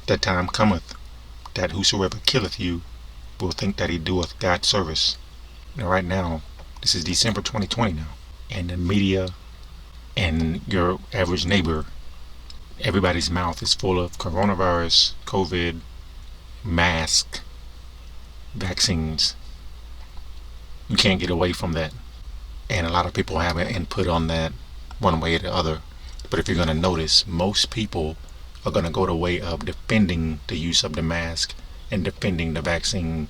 that time cometh, that whosoever killeth you will think that he doeth God service. Now, right now, this is December 2020 now, and the media and your average neighbor, everybody's mouth is full of coronavirus, COVID, mask, vaccines. You can't get away from that. And a lot of people have an input on that one way or the other. But if you're going to notice, most people are going to go the way of defending the use of the mask and defending the vaccine,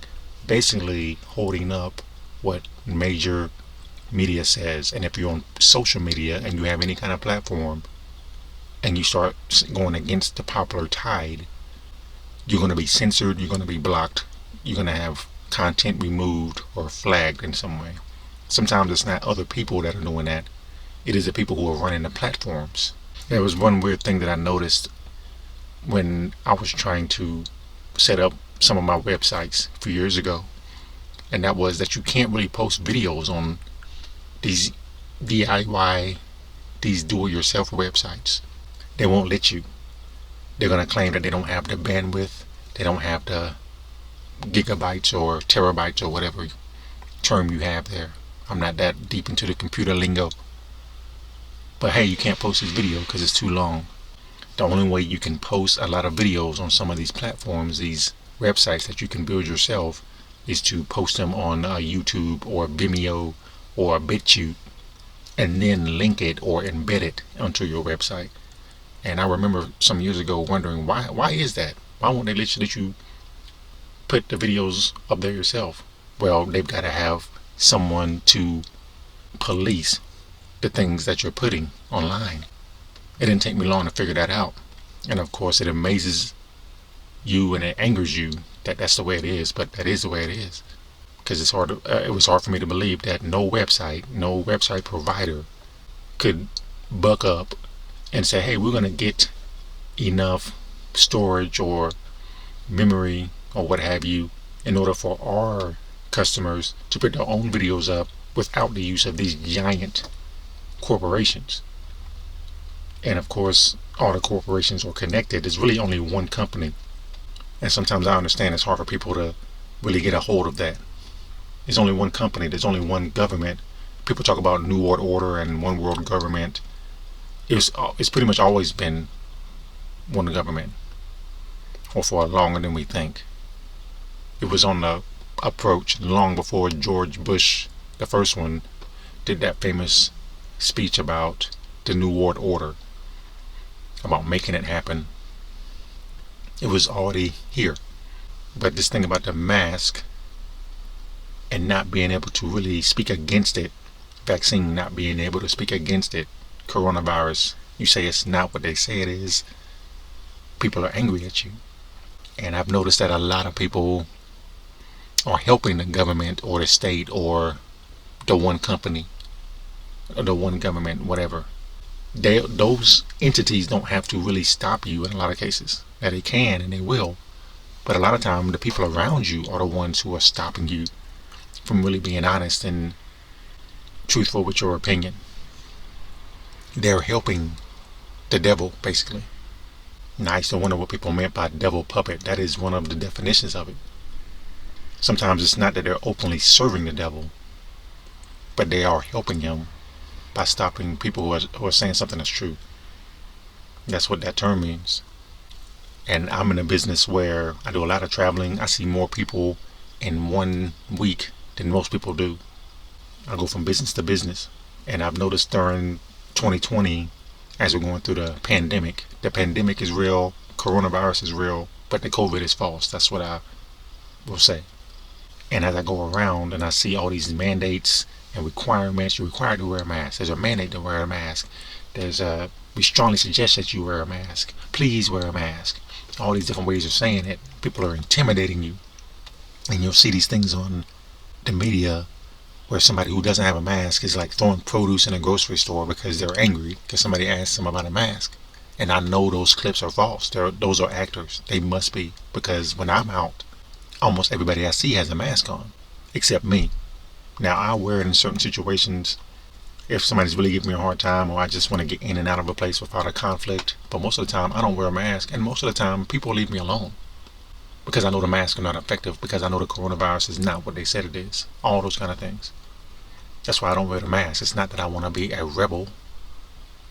basically holding up what major media says. And if you're on social media and you have any kind of platform and you start going against the popular tide, you're going to be censored, you're going to be blocked, you're going to have content removed or flagged in some way. Sometimes it's not other people that are doing that, it is the people who are running the platforms. There was one weird thing that I noticed when I was trying to set up some of my websites a few years ago, and that was that you can't really post videos on these DIY, these do-it-yourself websites. They won't let you. They're going to claim that they don't have the bandwidth, they don't have the gigabytes or terabytes or whatever term you have there. I'm not that deep into the computer lingo. But hey, you can't post this video because it's too long. The only way you can post a lot of videos on some of these platforms, these websites that you can build yourself, is to post them on YouTube or Vimeo or BitChute and then link it or embed it onto your website. And I remember some years ago wondering why is that? Why won't they let you put the videos up there yourself? Well, they've got to have someone to police the things that you're putting online. It didn't take me long to figure that out. And of course it amazes you and it angers you that that's the way it is, but that is the way it is. Because it was hard for me to believe that no website provider could buck up and say, hey, we're going to get enough storage or memory or what have you in order for our customers to put their own videos up without the use of these giant corporations. And of course, all the corporations are connected. There's really only one company. And sometimes I understand it's hard for people to really get a hold of that. There's only one company. There's only one government. People talk about New World Order and one world government. It's pretty much always been one government, or for longer than we think. It was on the approach long before George Bush, the first one, did that famous speech about the New World Order, about making it happen. It was already here. But this thing about the mask and not being able to really speak against it, vaccine not being able to speak against it, coronavirus, you say it's not what they say it is, people are angry at you. And I've noticed that a lot of people are helping the government or the state or the one company or the one government, whatever. Those entities don't have to really stop you in a lot of cases. Now they can and they will, but a lot of time the people around you are the ones who are stopping you from really being honest and truthful with your opinion. They're helping the devil, basically. Now I used to wonder what people meant by devil puppet. That is one of the definitions of it. Sometimes it's not that they're openly serving the devil, but they are helping him by stopping people who are saying something that's true. That's what that term means. And I'm in a business where I do a lot of traveling. I see more people in 1 week than most people do. I go from business to business. And I've noticed during 2020, as we're going through the pandemic is real, coronavirus is real, but the COVID is false. That's what I will say. And as I go around and I see all these mandates and requirements, you're required to wear a mask. There's a mandate to wear a mask. We strongly suggest that you wear a mask. Please wear a mask. All these different ways of saying it. People are intimidating you. And you'll see these things on the media where somebody who doesn't have a mask is like throwing produce in a grocery store because they're angry because somebody asked them about a mask. And I know those clips are false. Those are actors. They must be, because when I'm out, almost everybody I see has a mask on, except me. Now I wear it in certain situations if somebody's really giving me a hard time, or I just want to get in and out of a place without a conflict. But most of the time I don't wear a mask, and most of the time people leave me alone because I know the masks are not effective, because I know the coronavirus is not what they said it is, all those kind of things. That's why I don't wear the mask. It's not that I want to be a rebel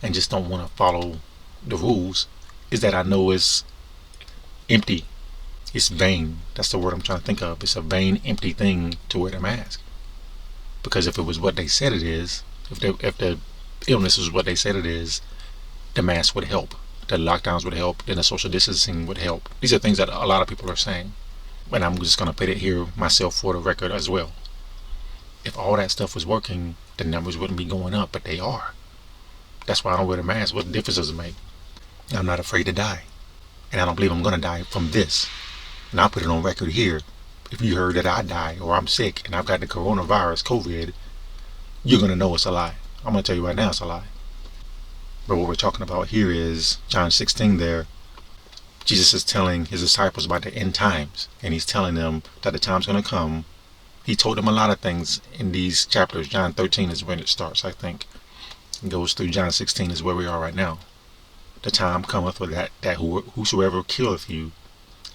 and just don't want to follow the rules. Is that I know it's empty, it's vain. That's the word I'm trying to think of. It's a vain, empty thing to wear the mask, because if it was what they said it is, if the illness is what they said it is, the mask would help, the lockdowns would help, then the social distancing would help. These are things that a lot of people are saying, and I'm just going to put it here myself for the record as well. If all that stuff was working, the numbers wouldn't be going up, but they are. That's why I don't wear the mask. What difference does it make? I'm not afraid to die, and I don't believe I'm going to die from this. And I'll put it on record here. If you heard that I die or I'm sick and I've got the coronavirus, COVID, you're going to know it's a lie. I'm going to tell you right now it's a lie. But what we're talking about here is John 16 there. Jesus is telling his disciples about the end times, and he's telling them that the time's going to come. He told them a lot of things in these chapters. John 13 is when it starts, I think. It goes through John 16 is where we are right now. The time cometh for that whosoever killeth you,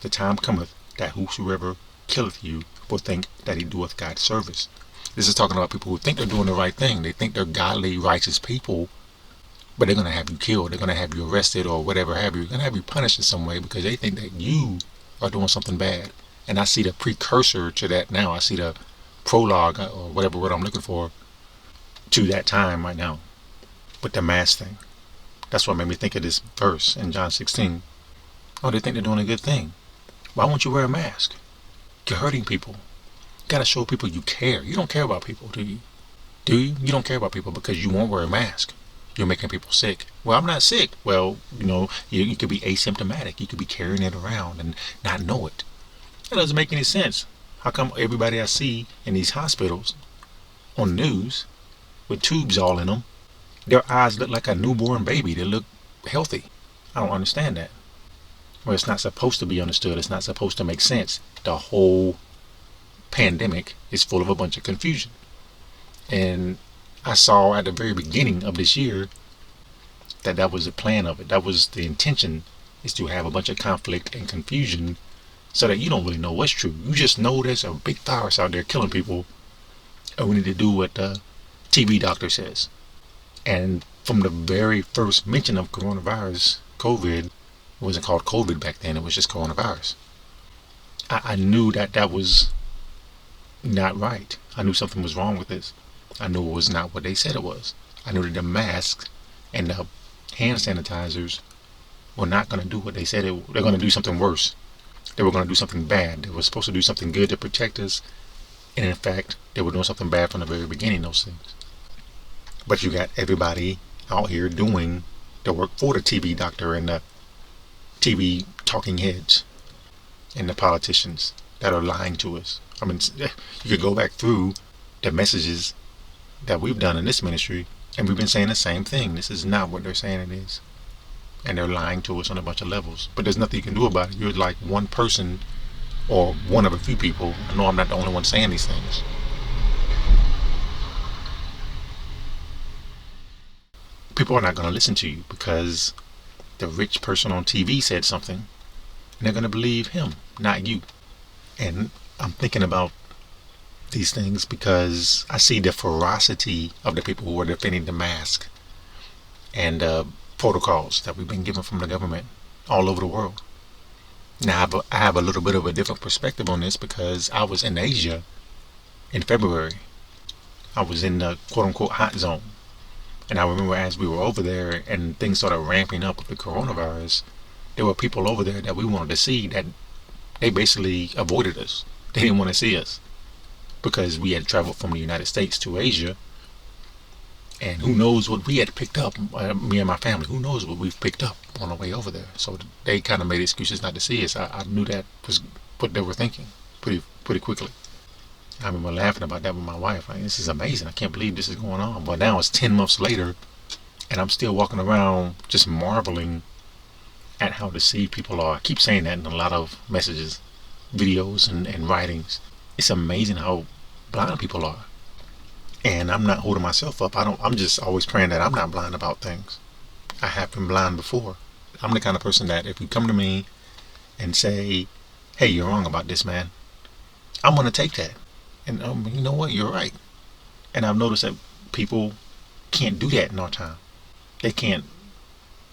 the time cometh that whosoever killeth you will think that he doeth God service. This is talking about people who think they're doing the right thing. They think they're godly, righteous people, but they're going to have you killed. They're going to have you arrested or whatever have you. They're going to have you punished in some way because they think that you are doing something bad. And I see the precursor to that now. I see the prologue, or whatever word I'm looking for, to that time right now. With the mask thing. That's what made me think of this verse in John 16. Oh, they think they're doing a good thing. Why won't you wear a mask? You're hurting people. You gotta show people you care. You don't care about people, do you? Do you? You don't care about people because you won't wear a mask. You're making people sick. Well, I'm not sick. Well, you could be asymptomatic. You could be carrying it around and not know it. That doesn't make any sense. How come everybody I see in these hospitals on the news with tubes all in them, their eyes look like a newborn baby? They look healthy. I don't understand that. Well, it's not supposed to be understood. It's not supposed to make sense. The whole pandemic is full of a bunch of confusion. And I saw at the very beginning of this year that was the plan of it. That was the intention, is to have a bunch of conflict and confusion so that you don't really know what's true. You just know there's a big virus out there killing people, and we need to do what the TV doctor says. And from the very first mention of coronavirus, COVID, it wasn't called COVID back then, it was just coronavirus. I knew that was not right. I knew something was wrong with this. I knew it was not what they said it was. I knew that the masks and the hand sanitizers were not going to do what they said they're going to do something worse. They were going to do something bad. They were supposed to do something good to protect us, and in fact, they were doing something bad from the very beginning, those things. But you got everybody out here doing the work for the TV doctor and the TV talking heads and the politicians that are lying to us. I mean, you could go back through the messages that we've done in this ministry, and we've been saying the same thing. This is not what they're saying it is. And they're lying to us on a bunch of levels. But there's nothing you can do about it. You're like one person or one of a few people. I know I'm not the only one saying these things. People are not going to listen to you because the rich person on TV said something, and they're going to believe him, not you. And I'm thinking about these things because I see the ferocity of the people who are defending the mask and protocols that we've been given from the government all over the world. Now I have a little bit of a different perspective on this because I was in Asia in February. I was in the quote-unquote hot zone. And I remember as we were over there and things started ramping up with the coronavirus, there were people over there that we wanted to see that they basically avoided us. They didn't want to see us because we had traveled from the United States to Asia. And who knows what we had picked up, me and my family, who knows what we've picked up on the way over there. So they kind of made excuses not to see us. I knew that was what they were thinking pretty quickly. I remember laughing about that with my wife. Like, this is amazing. I can't believe this is going on. But now it's 10 months later, and I'm still walking around just marveling at how deceived people are. I keep saying that in a lot of messages, videos, and writings. It's amazing how blind people are. And I'm not holding myself up. I'm just always praying that I'm not blind about things. I have been blind before. I'm the kind of person that if you come to me and say, hey, you're wrong about this, man, I'm going to take that. And you know what? You're right. And I've noticed that people can't do that in our time. They can't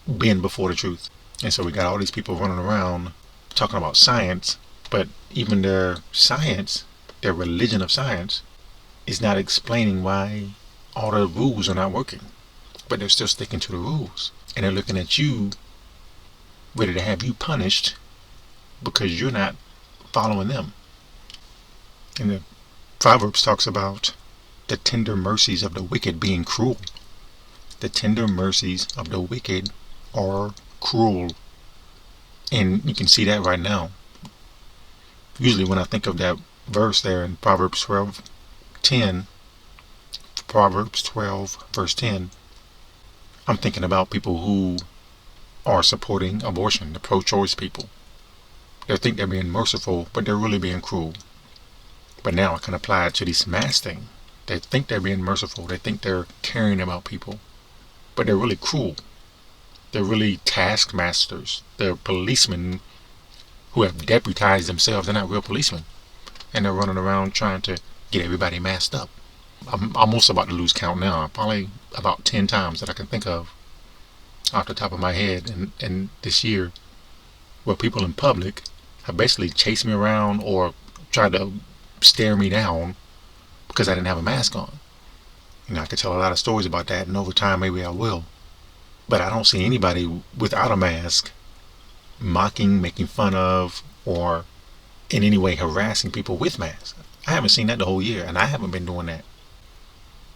bend before the truth. And so we got all these people running around talking about science, but even their science, their religion of science, is not explaining why all the rules are not working. But they're still sticking to the rules. And they're looking at you, ready to have you punished because you're not following them. And the Proverbs talks about the tender mercies of the wicked being cruel. The tender mercies of the wicked are cruel. And you can see that right now. Usually when I think of that verse there in Proverbs 12:10, Proverbs 12 verse 10, I'm thinking about people who are supporting abortion, the pro-choice people. They think they're being merciful, but they're really being cruel. But now I can apply it to this mass thing. They think they're being merciful. They think they're caring about people, but they're really cruel. They're really taskmasters. They're policemen who have deputized themselves. They're not real policemen. And they're running around trying to get everybody masked up. I'm almost about to lose count now. Probably about 10 times that I can think of off the top of my head in this year where people in public have basically chased me around or tried to stare me down because I didn't have a mask on. You know, I could tell a lot of stories about that, and over time maybe I will. But I don't see anybody without a mask mocking, making fun of, or in any way harassing people with masks. I haven't seen that the whole year, and I haven't been doing that.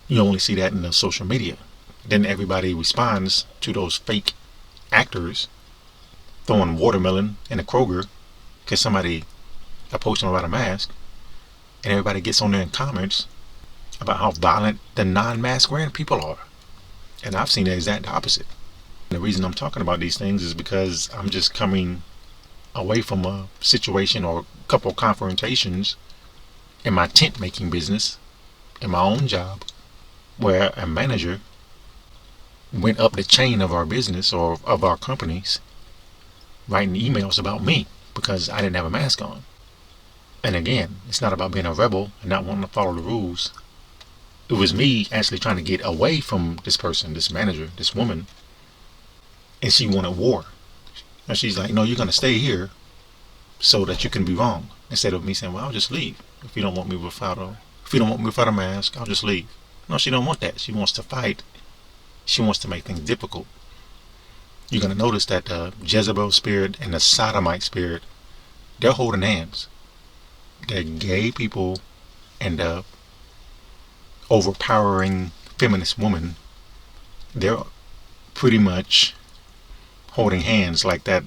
You only see that in the social media. Then everybody responds to those fake actors throwing watermelon in a Kroger because somebody approached them about a mask, and everybody gets on there in comments about how violent the non-mask wearing people are. And I've seen the exact opposite. And the reason I'm talking about these things is because I'm just coming away from a situation or a couple of confrontations in my tent making business, in my own job, where a manager went up the chain of our business or of our companies writing emails about me because I didn't have a mask on. And again, it's not about being a rebel and not wanting to follow the rules. It was me actually trying to get away from this person, this manager, this woman, and she wanted war. And she's like, no, you're going to stay here so that you can be wrong. Instead of me saying, well, I'll just leave. If you don't want me without a mask, I'll just leave. No, she don't want that. She wants to fight. She wants to make things difficult. You're going to notice that the Jezebel spirit and the Sodomite spirit, they're holding hands. The gay people and the overpowering feminist woman, they're pretty much holding hands like that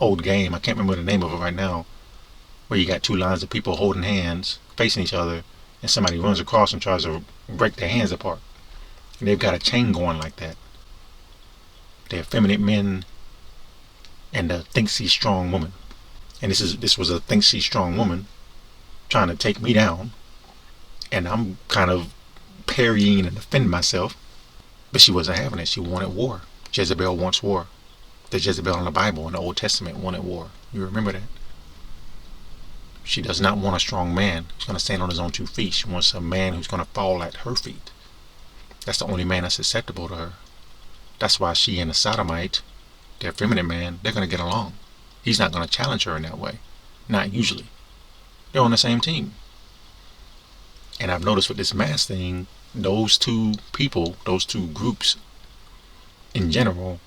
old game. I can't remember the name of it right now, where you got two lines of people holding hands, facing each other, and somebody runs across and tries to break their hands apart. And they've got a chain going like that. They're effeminate men and a thinks she's strong woman. And this was a thinks she's strong woman trying to take me down, and I'm kind of parrying and defending myself, but she wasn't having it. She wanted war. Jezebel wants war. The Jezebel in the Bible in the Old Testament wanted war. You remember that? She does not want a strong man who's going to stand on his own 2 feet. She wants a man who's going to fall at her feet. That's the only man that's acceptable to her. That's why she and the Sodomite, the effeminate man, they're going to get along. He's not going to challenge her in that way. Not usually. They're on the same team. And I've noticed with this mask thing, those two people, those two groups in general,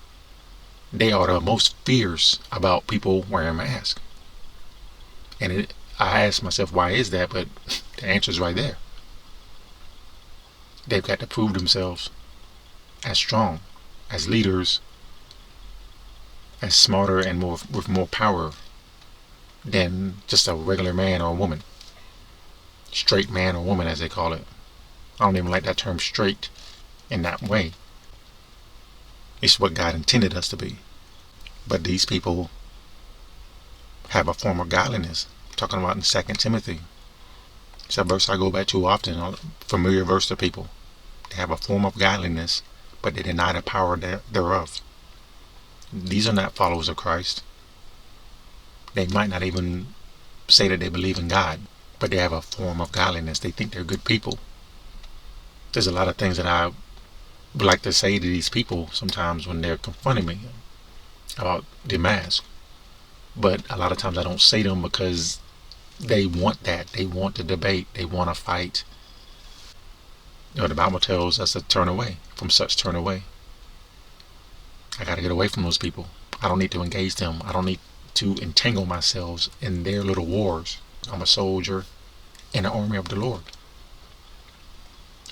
they are the most fierce about people wearing masks. And I ask myself, why is that? But the answer is right there. They've got to prove themselves as strong, as leaders, as smarter and with more power than just a regular man or a woman. Straight man or woman, as they call it. I don't even like that term straight in that way. It's what God intended us to be. But these people have a form of godliness. I'm talking about in 2 Timothy. It's a verse I go back to often, a familiar verse to people. They have a form of godliness, but they deny the power thereof. These are not followers of Christ. They might not even say that they believe in God, but they have a form of godliness. They think they're good people. There's a lot of things that I would like to say to these people sometimes when they're confronting me about the mask. But a lot of times I don't say them because they want that. They want to debate. They want to fight. The Bible tells us to turn away. From such turn away. I got to get away from those people. I don't need to engage them. I don't need to entangle myself in their little wars. I'm a soldier in the army of the Lord.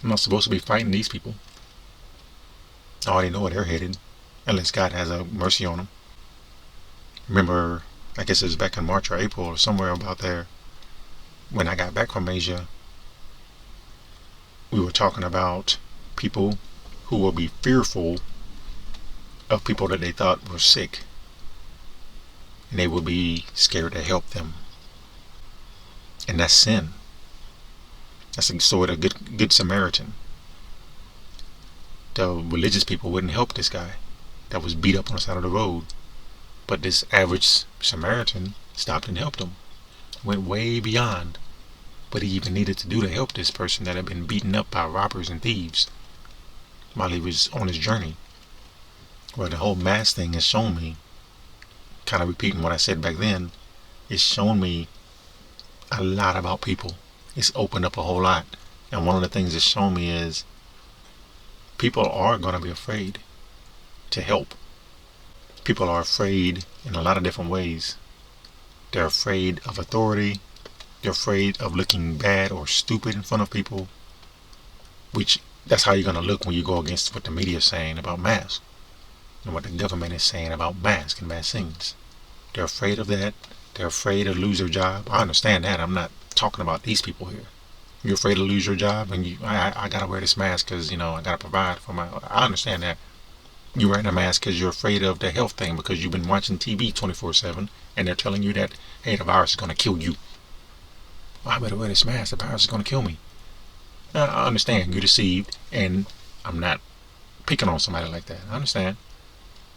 I'm not supposed to be fighting these people. I already know where they're headed, unless God has a mercy on them. Remember, I guess it was back in March or April or somewhere about there, when I got back from Asia, we were talking about people who will be fearful of people that they thought were sick, and they will be scared to help them. And that's sin. That's the story of a good Samaritan. The religious people wouldn't help this guy that was beat up on the side of the road, but this average Samaritan stopped and helped him. Went way beyond what he even needed to do to help this person that had been beaten up by robbers and thieves while he was on his journey. Well, the whole mask thing has shown me, kind of repeating what I said back then, it's shown me a lot about people. It's opened up a whole lot. And one of the things it's shown me is people are going to be afraid to help. People are afraid in a lot of different ways. They're afraid of authority. They're afraid of looking bad or stupid in front of people, which that's how you're going to look when you go against what the media is saying about masks and what the government is saying about masks and vaccines. They're afraid of that. They're afraid to lose their job. I understand that. I'm not talking about these people here. You're afraid to lose your job, and I gotta wear this mask because I gotta provide for my. I understand that. You're wearing a mask because you're afraid of the health thing because you've been watching TV 24/7, and they're telling you that, hey, the virus is gonna kill you. Well, I better wear this mask. The virus is gonna kill me. Now, I understand you're deceived, and I'm not picking on somebody like that. I understand.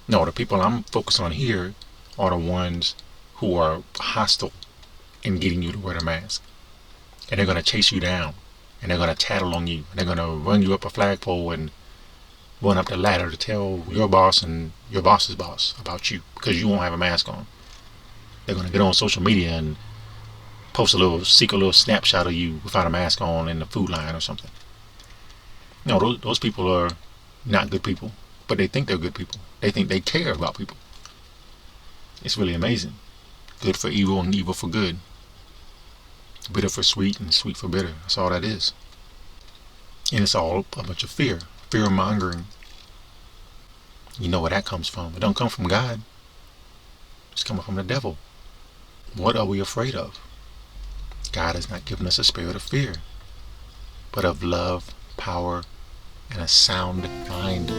No, the people I'm focused on here are the ones who are hostile in getting you to wear the mask. And they're going to chase you down. And they're going to tattle on you. And they're going to run you up a flagpole and run up the ladder to tell your boss and your boss's boss about you because you won't have a mask on. They're going to get on social media and post a little snapshot of you without a mask on in the food line or something. No, those people are not good people. But they think they're good people. They think they care about people. It's really amazing. Good for evil and evil for good. Bitter for sweet and sweet for bitter. That's all that is. And it's all a bunch of fear. Fear mongering. You know where that comes from. It don't come from God. It's coming from the devil. What are we afraid of? God has not given us a spirit of fear, but of love, power, and a sound mind.